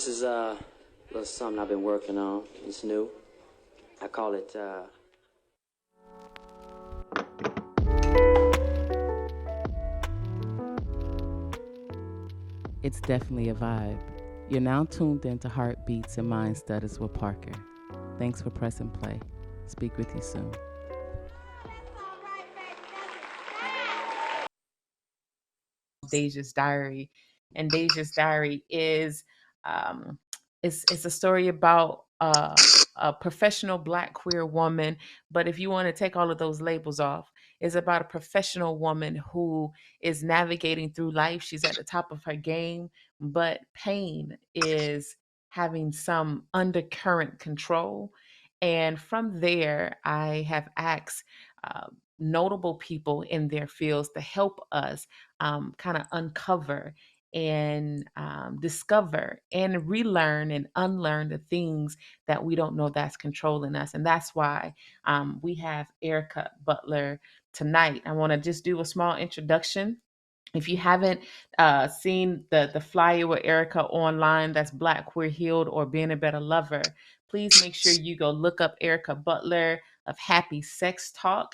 This is a little something I've been working on. It's new. I call it It's definitely a vibe. You're now tuned into Heartbeats and Mind Studies with Parker. Thanks for pressing play. Speak with you soon. Daisa's Diary, and Daisa's Diary is it's a story about a professional Black queer woman. But if you want to take all of those labels off, it's about a professional woman who is navigating through life. She's at the top of her game, but pain is having some undercurrent control. And from there, I have asked notable people in their fields to help us kind of uncover and discover and relearn and unlearn the things that we don't know that's controlling us. And that's why we have Erica Butler tonight. I want to just do a small introduction. If you haven't seen the flyer with Erica online, that's BlackQueerheal or Being a Better Lover, please make sure you go look up Erica Butler of Happ E Sextalk.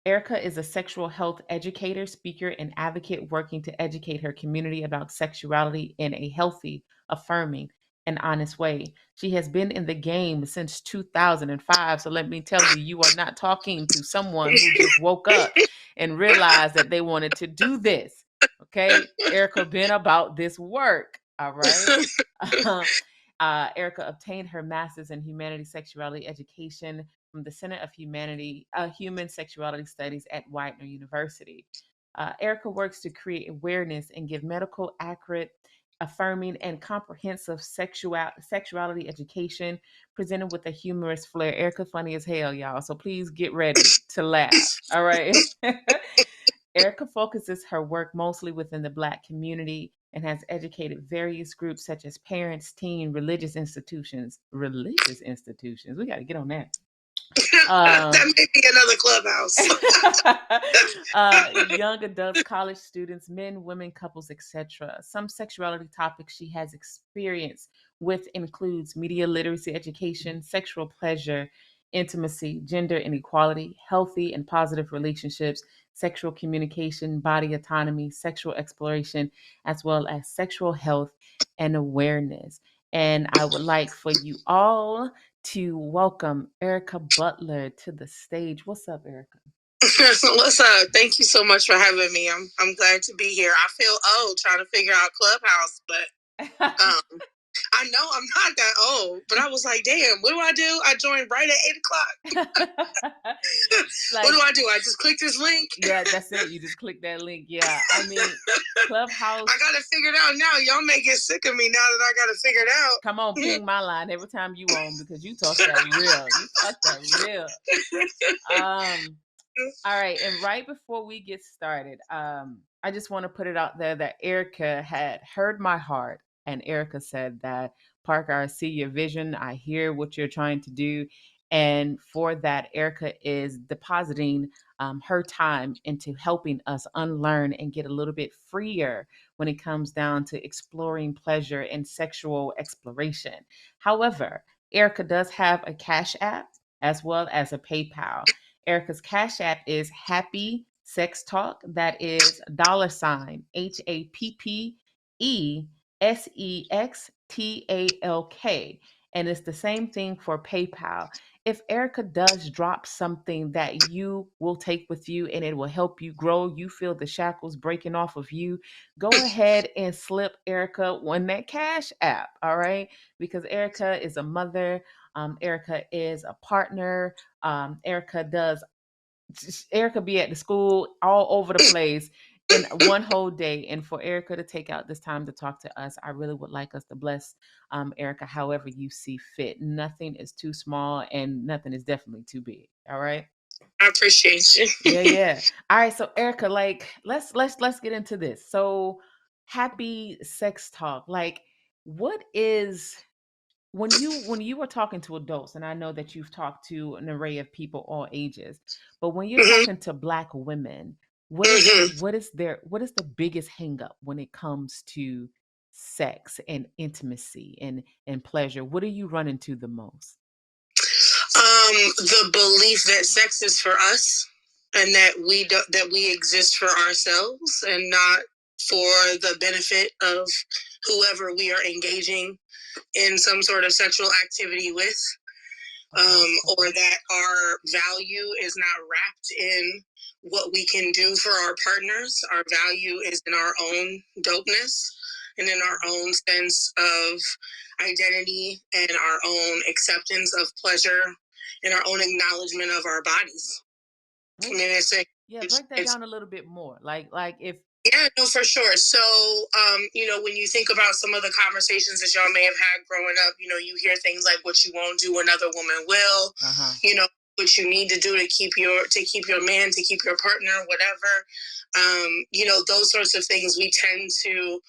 Erica is a sexual health educator, speaker, and advocate working to educate her community about sexuality in a healthy, affirming, and honest way. She has been in the game since 2005. So let me tell you, you are not talking to someone who just woke up and realized that they wanted to do this. Okay. Erica been about this work. All right. Erica obtained her master's in humanity sexuality education from the Center of Human Sexuality Studies at Widener University. Erica works to create awareness and give medical, accurate, affirming, and comprehensive sexuality education presented with a humorous flair. Erica funny as hell, y'all. So please get ready to laugh. All right. Erica focuses her work mostly within the Black community and has educated various groups such as parents, teen, religious institutions. Religious institutions. We got to get on that. That may be another clubhouse. Young adults, college students, men, women, couples, etc. Some sexuality topics she has experience with includes media literacy education, sexual pleasure, intimacy, gender inequality, healthy and positive relationships, sexual communication, body autonomy, sexual exploration, as well as sexual health and awareness. And I would like for you all to welcome Erica Butler to the stage. What's up, Erica? What's up? Thank you so much for having me. I'm glad to be here. I feel old trying to figure out Clubhouse, but I know I'm not that old, but I was like, damn, what do? I joined right at 8 o'clock. Like, what do? I just click this link? Yeah, that's it. You just click that link. Yeah. I mean, Clubhouse. I got to figure it out now. Y'all may get sick of me now that I got to figure it out. Come on, ping my line every time you on because you talk that real. You talk that real. All right. And right before we get started, I just want to put it out there that Erica had heard my heart. And Erica said that, Parker, I see your vision. I hear what you're trying to do. And for that, Erica is depositing her time into helping us unlearn and get a little bit freer when it comes down to exploring pleasure and sexual exploration. However, Erica does have a Cash App as well as a PayPal. Erica's Cash App is Happy Sex Talk. That is $HappySextalk. And it's the same thing for PayPal. If Erica does drop something that you will take with you and it will help you grow, you feel the shackles breaking off of you, go ahead and slip Erica on that Cash App, all right? Because Erica is a mother. Erica is a partner. Erica be at the school all over the place in one whole day. And for Erica to take out this time to talk to us, I really would like us to bless Erica however you see fit. Nothing is too small and nothing is definitely too big. All right. I appreciate you. Yeah. All right. So Erica, like, let's get into this. So Happy Sex Talk. Like, what is when you were talking to adults, and I know that you've talked to an array of people all ages, but when you're talking to Black women, what is the biggest hang up when it comes to sex and intimacy and pleasure? What do you run into the most? The belief that sex is for us, and that we exist for ourselves and not for the benefit of whoever we are engaging in some sort of sexual activity with, or that our value is not wrapped in what we can do for our partners. Our value is in our own dopeness and in our own sense of identity and our own acceptance of pleasure and our own acknowledgement of our bodies. I mean, break that down a little bit more. Like if Yeah, no, for sure. So, when you think about some of the conversations that y'all may have had growing up, you hear things like what you won't do, another woman will, what you need to do to keep your man, to keep your partner, whatever. Those sorts of things we tend to,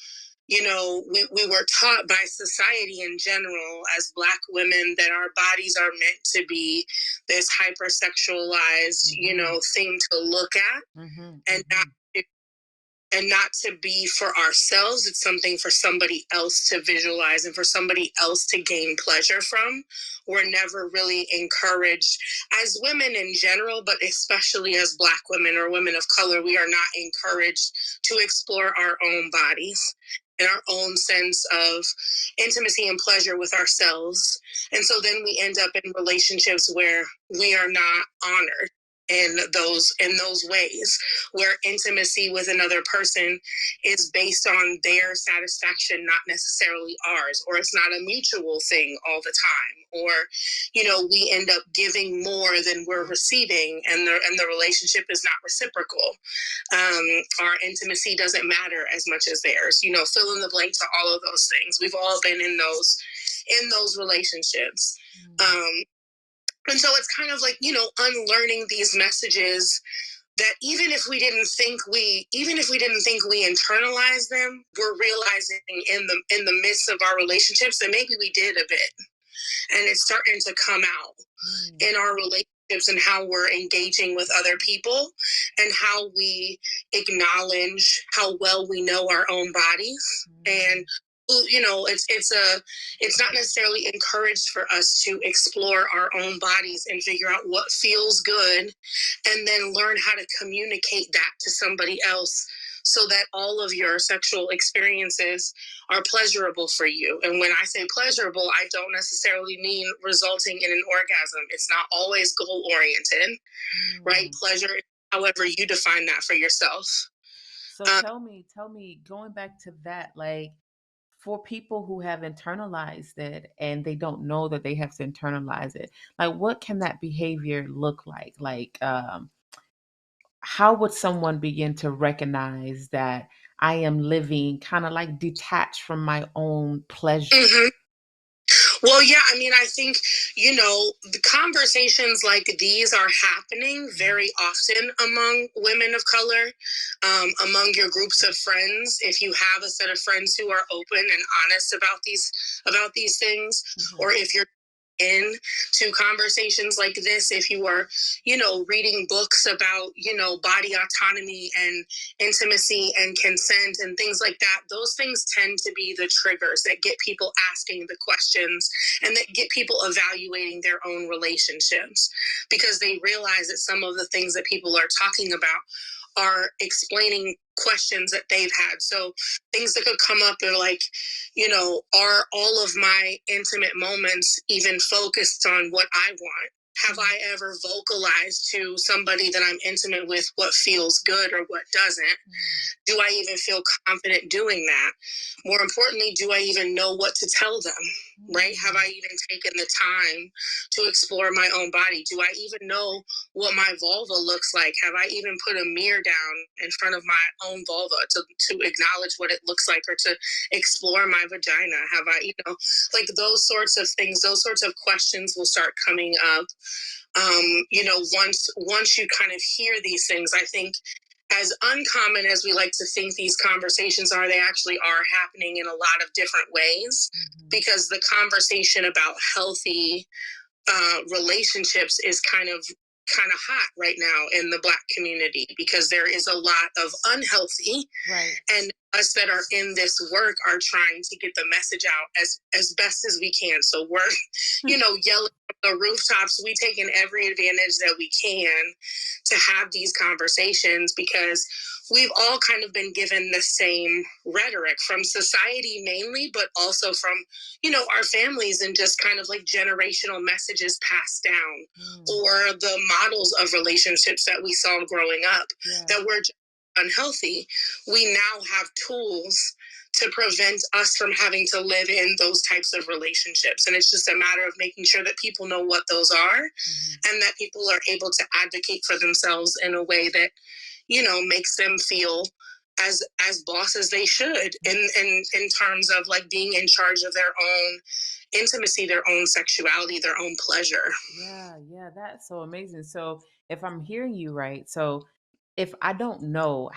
we were taught by society in general as Black women that our bodies are meant to be this hypersexualized, thing to look at, and not to be for ourselves. It's something for somebody else to visualize and for somebody else to gain pleasure from. We're never really encouraged as women in general, but especially as Black women or women of color, we are not encouraged to explore our own bodies and our own sense of intimacy and pleasure with ourselves. And so then we end up in relationships where we are not honored in those ways, where intimacy with another person is based on their satisfaction, not necessarily ours, or it's not a mutual thing all the time, or we end up giving more than we're receiving, and the relationship is not reciprocal. Our intimacy doesn't matter as much as theirs. Fill in the blank to all of those things. We've all been in those relationships. And so it's kind of like, unlearning these messages that even if we didn't think we internalized them, we're realizing in the midst of our relationships that maybe we did a bit. And it's starting to come out in our relationships and how we're engaging with other people and how we acknowledge how well we know our own bodies. And it's not necessarily encouraged for us to explore our own bodies and figure out what feels good and then learn how to communicate that to somebody else so that all of your sexual experiences are pleasurable for you. And when I say pleasurable, I don't necessarily mean resulting in an orgasm. It's not always goal-oriented, right? Pleasure, however you define that for yourself. So tell me, going back to that, like, for people who have internalized it and they don't know that they have to internalize it, like, what can that behavior look like? Like, how would someone begin to recognize that I am living kind of like detached from my own pleasure? Well, yeah, I mean, I think, the conversations like these are happening very often among women of color, among your groups of friends. If you have a set of friends who are open and honest about these things, or if you're into conversations like this, if you are, reading books about, body autonomy and intimacy and consent and things like that, those things tend to be the triggers that get people asking the questions and that get people evaluating their own relationships, because they realize that some of the things that people are talking about are explaining questions that they've had. So things that could come up are like, are all of my intimate moments even focused on what I want? Have I ever vocalized to somebody that I'm intimate with what feels good or what doesn't? Do I even feel confident doing that? More importantly, do I even know what to tell them, right? Have I even taken the time to explore my own body? Do I even know what my vulva looks like? Have I even put a mirror down in front of my own vulva to acknowledge what it looks like, or to explore my vagina? Have I, like those sorts of things, those sorts of questions will start coming up. Once you kind of hear these things, I think, as uncommon as we like to think these conversations are, they actually are happening in a lot of different ways, because the conversation about healthy relationships is kind of hot right now in the Black community, because there is a lot of unhealthy and us that are in this work are trying to get the message out as best as we can. So we're, yelling from the rooftops. We taking every advantage that we can to have these conversations, because we've all kind of been given the same rhetoric from society mainly, but also from, our families, and just kind of like generational messages passed down, or the models of relationships that we saw growing up that were unhealthy. We now have tools to prevent us from having to live in those types of relationships. And it's just a matter of making sure that people know what those are, and that people are able to advocate for themselves in a way that, makes them feel as boss as they should, in terms of like being in charge of their own intimacy, their own sexuality, their own pleasure. Yeah, that's so amazing. So if I'm hearing you right, so if I don't know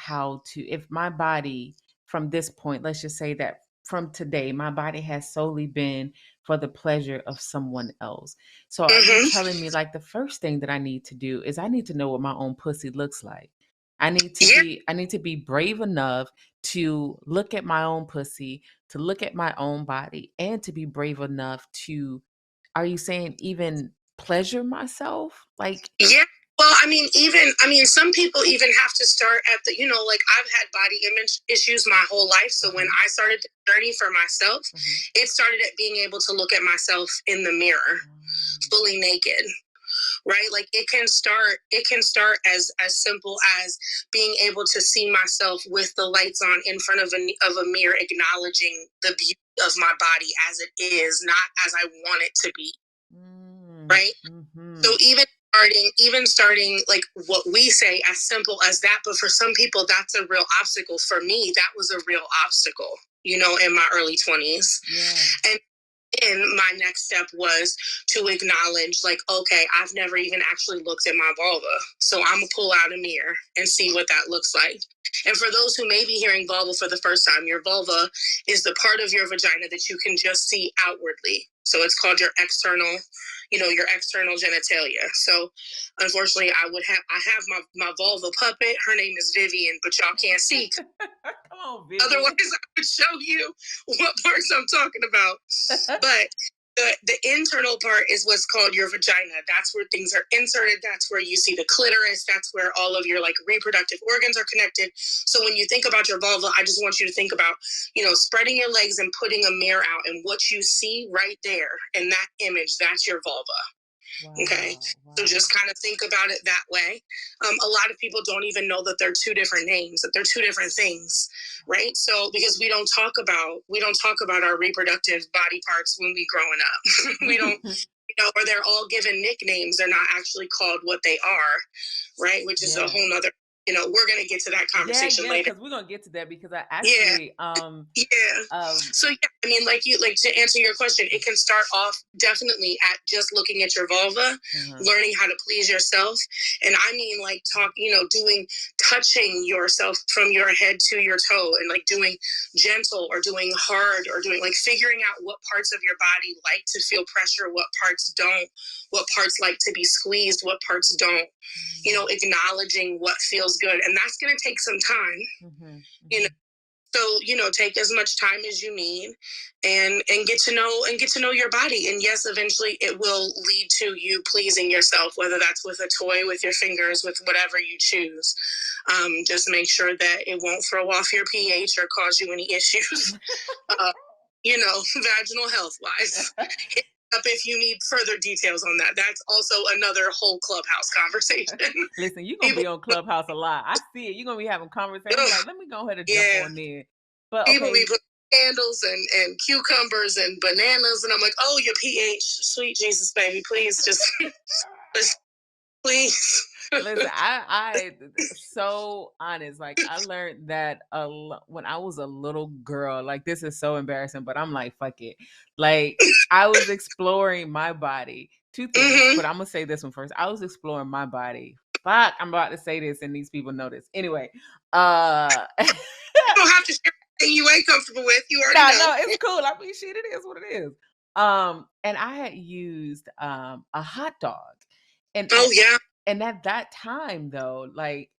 if my body from this point, let's just say that from today, my body has solely been for the pleasure of someone else. So are you telling me like the first thing that I need to do is I need to know what my own pussy looks like? I need to be brave enough to look at my own pussy, to look at my own body, and to be brave enough to, are you saying even pleasure myself? Like, yeah. Well, some people even have to start at the, like I've had body image issues my whole life. So when I started the journey for myself, it started at being able to look at myself in the mirror, fully naked. Right? Like it can start as simple as being able to see myself with the lights on in front of a mirror, acknowledging the beauty of my body as it is, not as I want it to be. Right? So even starting like what we say as simple as that, but for some people that's a real obstacle. For me, that was a real obstacle, in my early 20s. And my next step was to acknowledge, like, okay, I've never even actually looked at my vulva. So I'm going to pull out a mirror and see what that looks like. And for those who may be hearing vulva for the first time, your vulva is the part of your vagina that you can just see outwardly. So it's called your external genitalia. So unfortunately, I have my vulva puppet. Her name is Vivian, but y'all can't see. Come on, Vivian. Otherwise, I would show you what parts I'm talking about. But the internal part is what's called your vagina. That's where things are inserted. That's where you see the clitoris. That's where all of your like reproductive organs are connected. So when you think about your vulva, I just want you to think about, spreading your legs and putting a mirror out, and what you see right there in that image, that's your vulva. Wow, okay. Wow. So just kind of think about it that way. A lot of people don't even know that they're two different names, that they're two different things, right? So because we don't talk about our reproductive body parts when we growing up. We don't, or they're all given nicknames. They're not actually called what they are, right? Which is a whole nother. We're gonna get to that conversation later. Because we're gonna get to that, because I actually So to answer your question, it can start off definitely at just looking at your vulva, learning how to please yourself, and touching yourself from your head to your toe, and like doing gentle or doing hard, or doing like figuring out what parts of your body like to feel pressure, what parts don't, what parts like to be squeezed, what parts don't. Acknowledging what feels good, and that's going to take some time. So take as much time as you need, and get to know your body. And yes, eventually it will lead to you pleasing yourself, whether that's with a toy, with your fingers, with whatever you choose. Just make sure that it won't throw off your pH or cause you any issues. Vaginal health wise. Up if you need further details on that. That's also another whole Clubhouse conversation. Listen, you're going to be on Clubhouse a lot. I see it. You're going to be having conversations like, let me go ahead and jump on there. But people be putting candles and cucumbers and bananas, and I'm like, oh, your pH. Sweet Jesus, baby, please just please. Listen, I so honest. Like I learned that when I was a little girl. Like this is so embarrassing, but I'm like, fuck it. Like I was exploring my body. Two things, but I'm gonna say this one first. I was exploring my body. Fuck, I'm about to say this, and these people know this. Anyway, you don't have to share anything you ain't comfortable with. You already know. No, it's cool. I mean, shit, it is what it is. And I had used a hot dog, and oh yeah. And at that time, though, like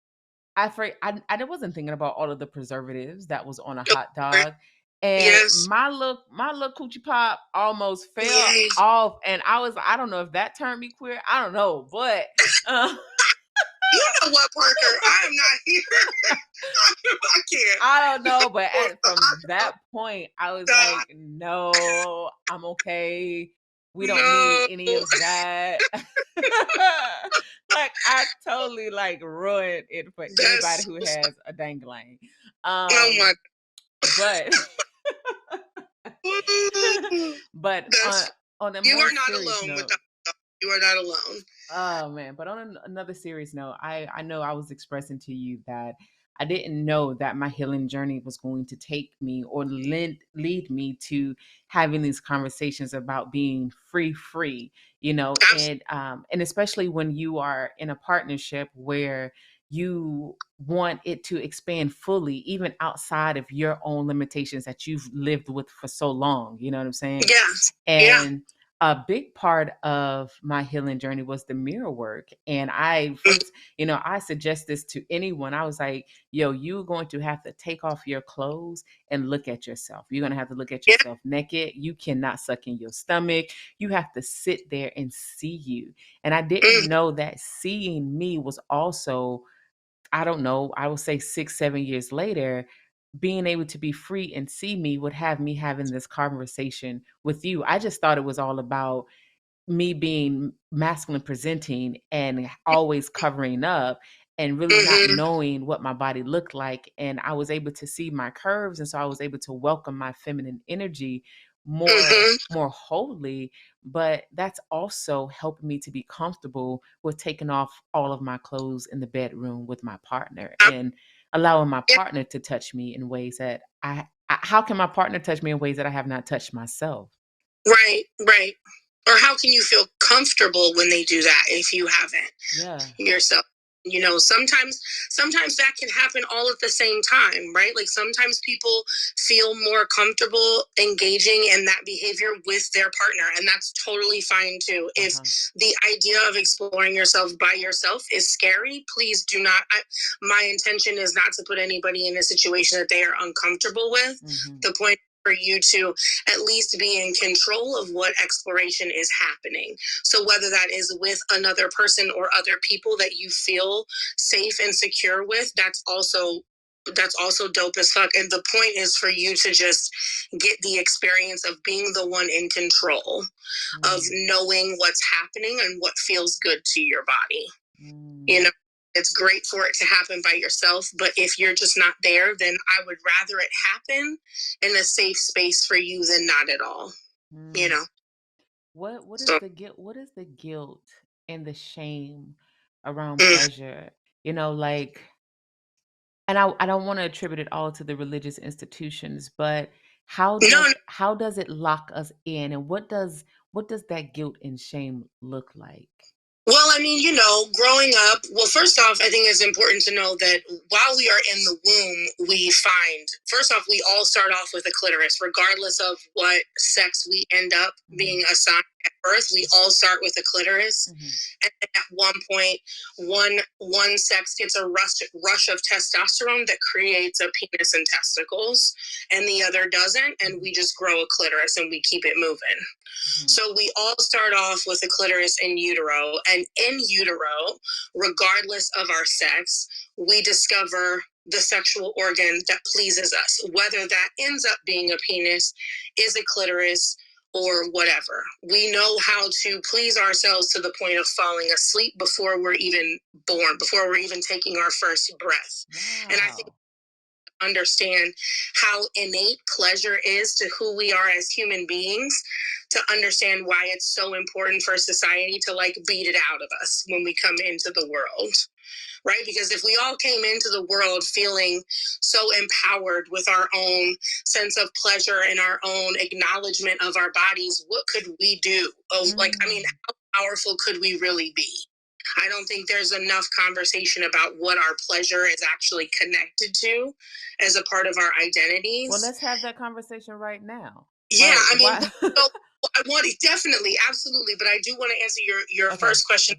I wasn't thinking about all of the preservatives that was on a hot dog. And Yes. my little coochie pop almost fell Yes. off, and I don't know if that turned me queer. I don't know, but you know what, Parker? I am not here. I can't. I don't know, but from that point, I was like, no, I'm okay. We don't need any of that. Like, I totally like ruined it for anybody who has a dangling. Oh my. But on a you more are not serious alone note, with that. You are not alone. Oh man, but on another serious note, I know I was expressing to you that I didn't know that my healing journey was going to take me or lead me to having these conversations about being free, you know, and especially when you are in a partnership where you want it to expand fully, even outside of your own limitations that you've lived with for so long. You know what I'm saying? Yes. And a big part of my healing journey was the mirror work. And I first, I suggest this to anyone. I was like, yo, you're going to have to take off your clothes and look at yourself. You're going to have to look at yourself naked. You cannot suck in your stomach. You have to sit there and see you. And I didn't know that seeing me was also, I don't know, I would say 6-7 years later, being able to be free and see me would have me having this conversation with you. I just thought it was all about me being masculine presenting and always covering up and really not knowing what my body looked like. And I was able to see my curves. And so I was able to welcome my feminine energy more wholly. But that's also helped me to be comfortable with taking off all of my clothes in the bedroom with my partner and allowing my partner to touch me in ways that how can my partner touch me in ways that I have not touched myself? Right. Or how can you feel comfortable when they do that if you haven't yourself? Sometimes that can happen all at the same time, right? Like sometimes people feel more comfortable engaging in that behavior with their partner, and that's totally fine too. If the idea of exploring yourself by yourself is scary, please do not. My intention is not to put anybody in a situation that they are uncomfortable with. The point for you to at least be in control of what exploration is happening. So whether that is with another person or other people that you feel safe and secure with, that's also dope as fuck. And the point is for you to just get the experience of being the one in control of knowing what's happening and what feels good to your body. It's great for it to happen by yourself, but if you're just not there, then I would rather it happen in a safe space for you than not at all. What is the guilt and the shame around pleasure? Like, and I don't want to attribute it all to the religious institutions, but how does it lock us in, and what does that guilt and shame look like? Well, I mean, growing up, first off, I think it's important to know that while we are in the womb, first off, we all start off with a clitoris, regardless of what sex we end up being assigned at birth. We all start with a clitoris. And at one point, one sex gets a rush of testosterone that creates a penis and testicles, and the other doesn't. And we just grow a clitoris and we keep it moving. So we all start off with a clitoris in utero, and in utero, regardless of our sex, we discover the sexual organ that pleases us, whether that ends up being a penis, is a clitoris, or whatever. We know how to please ourselves to the point of falling asleep before we're even born, before we're even taking our first breath. Wow. And I think understand how innate pleasure is to who we are as human beings, to understand why it's so important for society to beat it out of us when we come into the world, right? Because if we all came into the world feeling so empowered with our own sense of pleasure and our own acknowledgement of our bodies, what could we do? How powerful could we really be? I don't think there's enough conversation about what our pleasure is actually connected to as a part of our identities. Well, let's have that conversation right now. Yeah, I want it definitely, absolutely. But I do want to answer your first question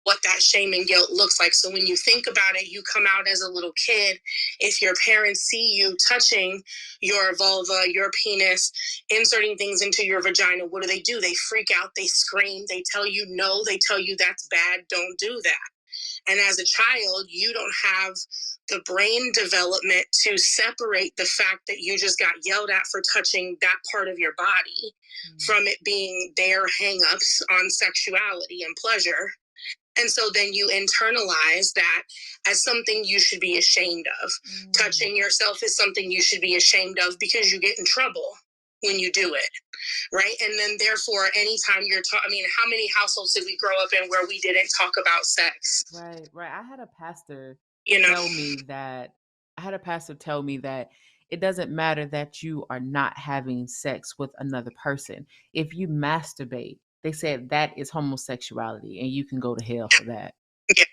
what that shame and guilt looks like. So when you think about it, you come out as a little kid. If your parents see you touching your vulva, your penis, inserting things into your vagina, what do? They freak out, they scream, they tell you no, they tell you that's bad, don't do that. And as a child, you don't have the brain development to separate the fact that you just got yelled at for touching that part of your body from it being their hang-ups on sexuality and pleasure. And so then you internalize that as something you should be ashamed of. Touching yourself is something you should be ashamed of because you get in trouble when you do it, right? And then therefore, anytime how many households did we grow up in where we didn't talk about sex? Right. I had a pastor You know? tell me that it doesn't matter that you are not having sex with another person. If you masturbate, they said that is homosexuality and you can go to hell for that. Yeah.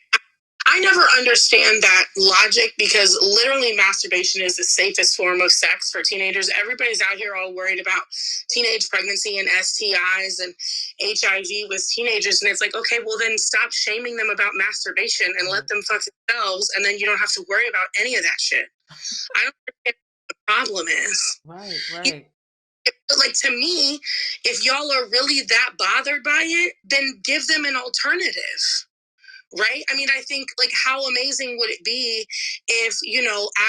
I never understand that logic because literally masturbation is the safest form of sex for teenagers. Everybody's out here all worried about teenage pregnancy and STIs and HIV with teenagers. And it's like, okay, well then stop shaming them about masturbation and let them fuck themselves. And then you don't have to worry about any of that shit. I don't understand what the problem is. Right. Like, to me, if y'all are really that bothered by it, then give them an alternative. Right? I mean, I think, like, how amazing would it be if,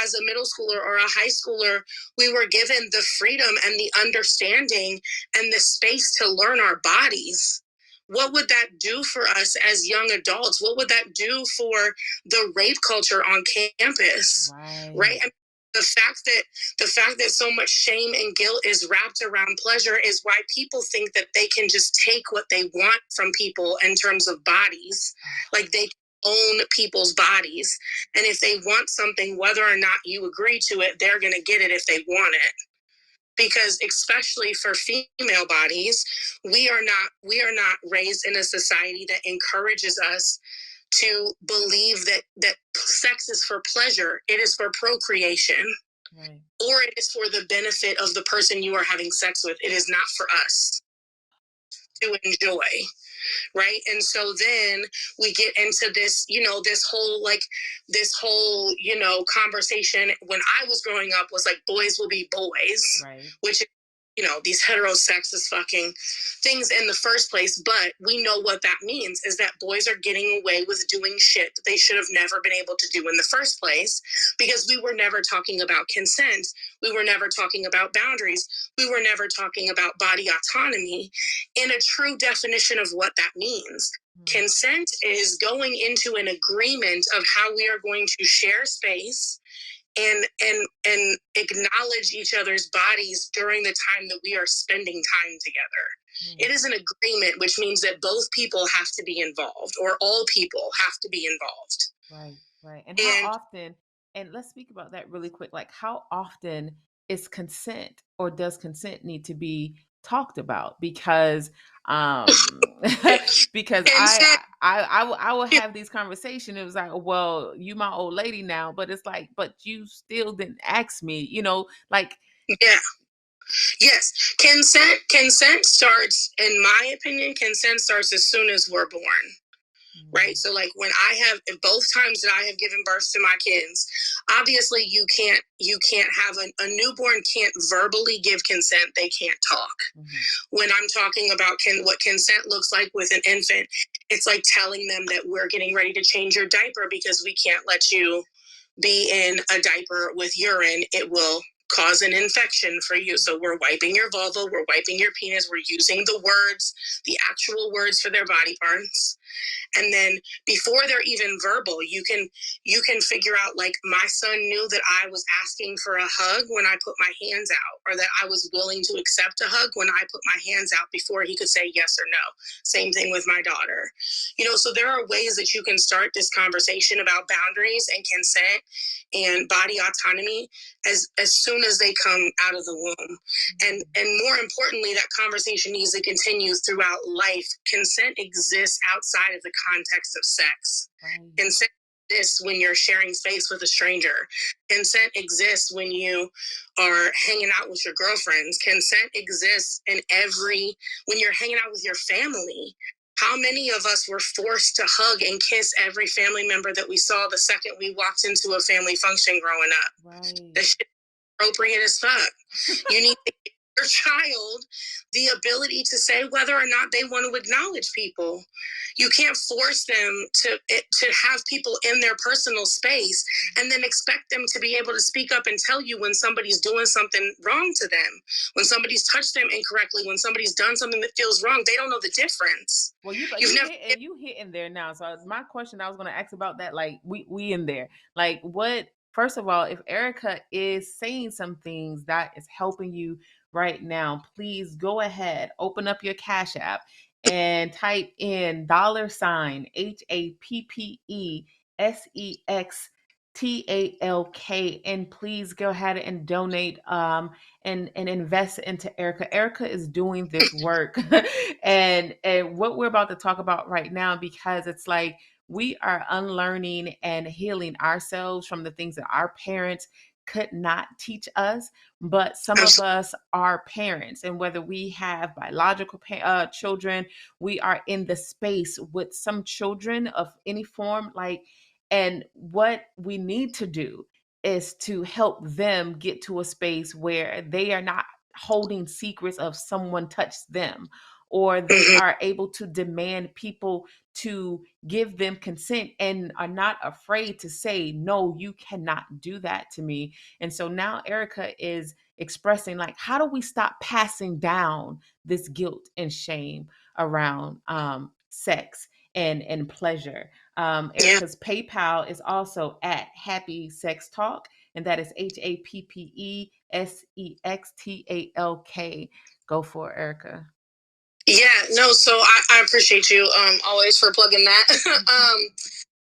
as a middle schooler or a high schooler, we were given the freedom and the understanding and the space to learn our bodies? What would that do for us as young adults? What would that do for the rape culture on campus? Right? I mean, the fact that so much shame and guilt is wrapped around pleasure is why people think that they can just take what they want from people in terms of bodies. Like, they own people's bodies. And if they want something, whether or not you agree to it, they're going to get it if they want it. Because especially for female bodies, we are not raised in a society that encourages us to believe that sex is for pleasure. It is for procreation. Right. Or it is for the benefit of the person you are having sex with. It is not for us to enjoy. Right. And so then we get into this, this whole conversation when I was growing up was like, boys will be boys, right. Which is, these heterosexist fucking things in the first place. But we know what that means is that boys are getting away with doing shit that they should have never been able to do in the first place because we were never talking about consent. We were never talking about boundaries. We were never talking about body autonomy in a true definition of what that means. Consent is going into an agreement of how we are going to share space and acknowledge each other's bodies during the time that we are spending time together. It is an agreement, which means that both people have to be involved, or all people have to be involved. Right. And how often, and let's speak about that really quick, like how often is consent, or does consent need to be talked about? Because because I will have these conversations. It was like, well, you my old lady now, but it's like, but you still didn't ask me, like. Yeah. Yes. Consent starts, in my opinion, consent starts as soon as we're born. Right. So like when both times that I have given birth to my kids, obviously you can't have a newborn can't verbally give consent. They can't talk. When I'm talking about what consent looks like with an infant, it's like telling them that we're getting ready to change your diaper because we can't let you be in a diaper with urine. It will cause an infection for you. So we're wiping your vulva, we're wiping your penis, we're using the actual words for their body parts. And then before they're even verbal, you can figure out, like, my son knew that I was asking for a hug when I put my hands out, or that I was willing to accept a hug when I put my hands out before he could say yes or no. Same thing with my daughter. So there are ways that you can start this conversation about boundaries and consent and body autonomy as soon as they come out of the womb. And more importantly, that conversation needs to continue throughout life. Consent exists outside of the context of sex. Consent exists when you're sharing space with a stranger. Consent exists when you are hanging out with your girlfriends. Consent exists when you're hanging out with your family. How many of us were forced to hug and kiss every family member that we saw the second we walked into a family function growing up? Right. That shit is appropriate as fuck. You need to give your child the ability to say whether or not they want to acknowledge people. You can't force them to have people in their personal space and then expect them to be able to speak up and tell you when somebody's doing something wrong to them, when somebody's touched them incorrectly, when somebody's done something that feels wrong. They don't know the difference. Well, you hitting there now. So my question I was going to ask about that, like we in there, like what? First of all, if Erica is saying some things that is helping you right now, please go ahead, open up your Cash App and type in $HAPPESEXTALK, and please go ahead and donate and invest into Erica. Erica is doing this work and what we're about to talk about right now, because it's like we are unlearning and healing ourselves from the things that our parents could not teach us, but some of us are parents, and whether we have biological children, we are in the space with some children of any form, like, and what we need to do is to help them get to a space where they are not holding secrets of someone touched them, or they are able to demand people to give them consent and are not afraid to say, no, you cannot do that to me. And so now Erica is expressing, like, how do we stop passing down this guilt and shame around sex and pleasure? Erica's PayPal is also at Happy Sex Talk, and that is HAPPESEXTALK. Go for it, Erica. Yeah, no, so I appreciate you always for plugging that.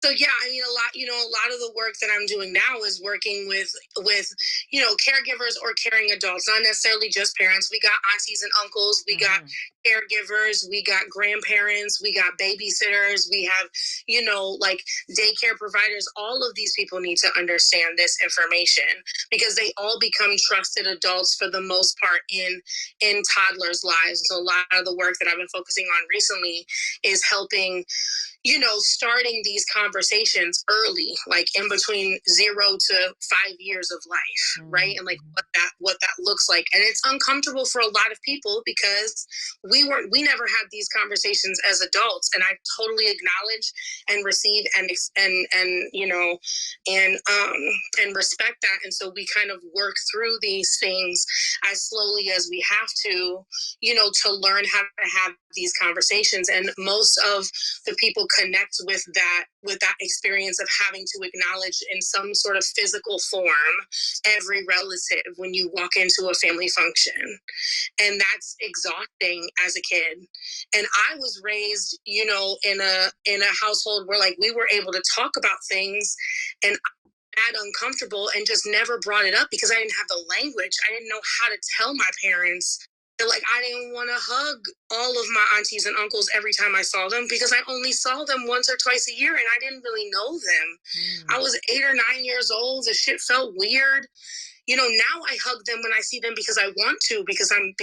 So yeah, I mean, a lot of the work that I'm doing now is working with caregivers or caring adults, not necessarily just parents. We got aunties and uncles, we got caregivers, we got grandparents, we got babysitters, we have, like daycare providers. All of these people need to understand this information because they all become trusted adults for the most part in toddlers' lives. So a lot of the work that I've been focusing on recently is helping starting these conversations early, like in between 0 to 5 years of life, right? And like what that looks like. And it's uncomfortable for a lot of people because we never had these conversations as adults. And I totally acknowledge and receive and respect that. And so we kind of work through these things as slowly as we have to, to learn how to have these conversations. And most of the people connect with that experience of having to acknowledge in some sort of physical form every relative when you walk into a family function. And that's exhausting as a kid. And I was raised, in a household where like we were able to talk about things, and that uncomfortable and just never brought it up because I didn't have the language. I didn't know how to tell my parents that like I didn't want to hug all of my aunties and uncles every time I saw them because I only saw them once or twice a year and I didn't really know them. I was 8 or 9 years old. The shit felt weird. Now I hug them when I see them because I want to, because I'm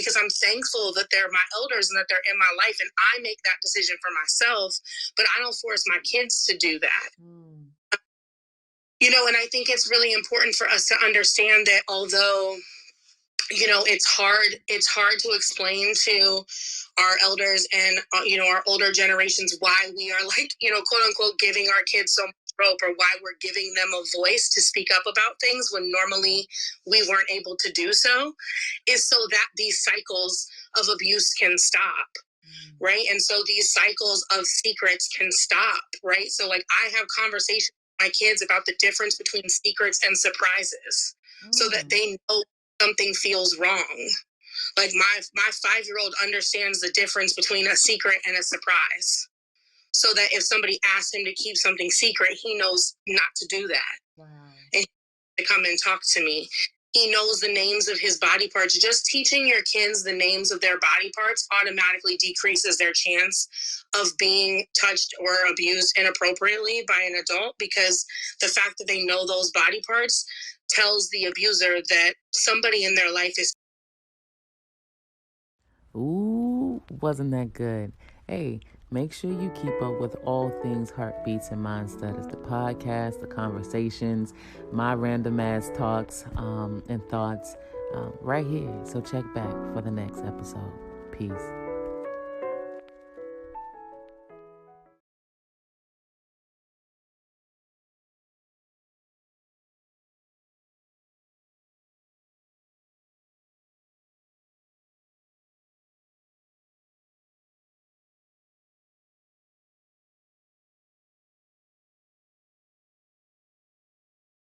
thankful that they're my elders and that they're in my life, and I make that decision for myself, but I don't force my kids to do that. And I think it's really important for us to understand that although, it's hard to explain to our elders and, our older generations why we are like, quote unquote, giving our kids so much rope, or why we're giving them a voice to speak up about things when normally we weren't able to do so, is so that these cycles of abuse can stop. Right. And so these cycles of secrets can stop. Right. So like I have conversations with my kids about the difference between secrets and surprises so that they know something feels wrong. Like my 5-year-old understands the difference between a secret and a surprise. So that if somebody asks him to keep something secret, he knows not to do that. Wow. And to come and talk to me. He knows the names of his body parts. Just teaching your kids the names of their body parts automatically decreases their chance of being touched or abused inappropriately by an adult, because the fact that they know those body parts tells the abuser that somebody in their life is. Ooh, wasn't that good? Hey, Make sure you keep up with all things Heartbeats and Mind Studies, the podcast, the conversations, my random ass talks and thoughts right here. So check back for the next episode. Peace.